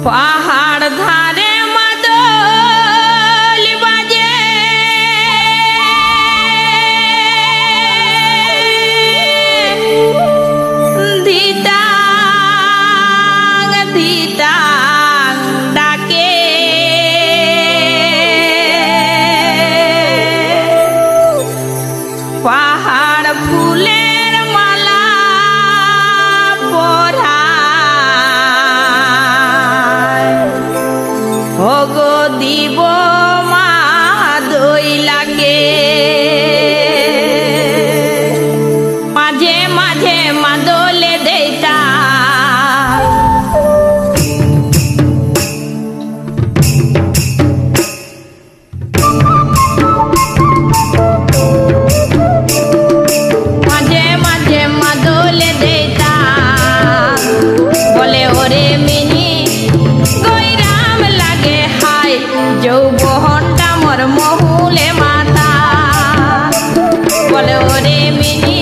पहाड़ धारे मदल बाजे धीतांग धीतांग डाके पहाड़ फूलेर माला परा होगो দিব মা দই লাগে মাঝে মাঝে মাদলে দেইতা মাঝে মাঝে মাদলে দেইতা বলে ওরে মিনি কইরাম লাগে হাই যৌবনটা মোর মহুলে মাতা বলে ওরে মিনি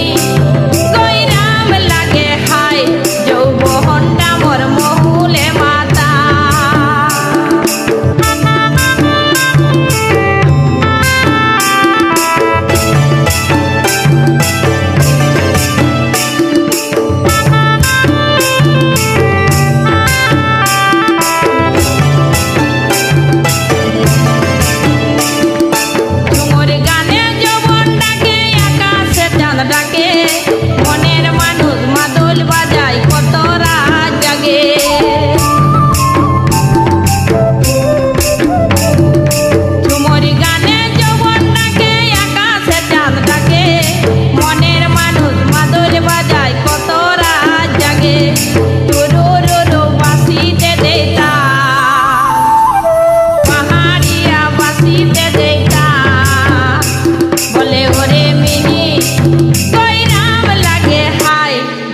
কইরাম লাগে হাই যৌবনটা মোর মহুলে মাতা মনের মানুষ মাদল বাজায় কত রাত জাগে ঝুমুর গানে যৌবন ডাকে আকাশে চাঁদ ডাকে মনের মানুষ মাদল বাজায় কত রাত জাগে রো রো রো বাসিতে দেতা পাহাড়িয়া বাসিতে দেতা বলে ওরে মিনি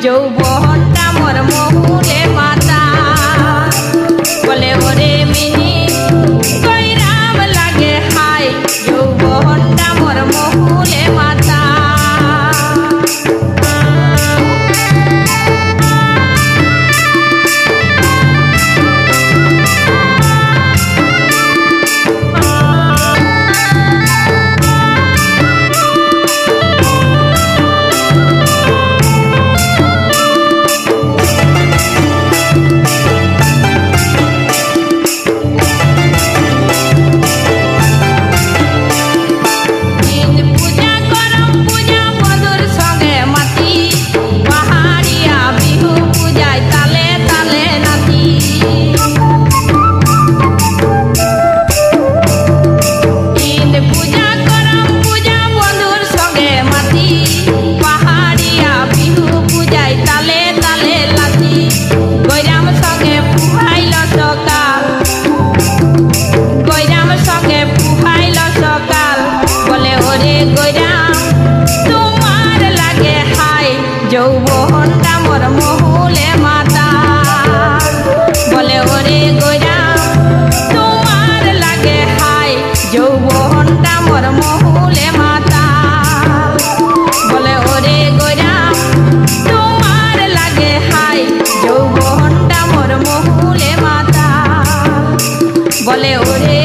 যৌবনটা মোর মহুলে মাতা বলে ওরে মিনি কইরাম লাগে হাই যৌবনটা মোর মহুলে মাতা যৌবনটা মোর মহুলে মাতা বলে ওরে গইরাম তোমার লাগে হাই যৌবনটা মোর মহুলে মাতা বলে ওরে গইরাম তোমার লাগে হাই যৌবনটা মোর মহুলে মাতা বলে ওরে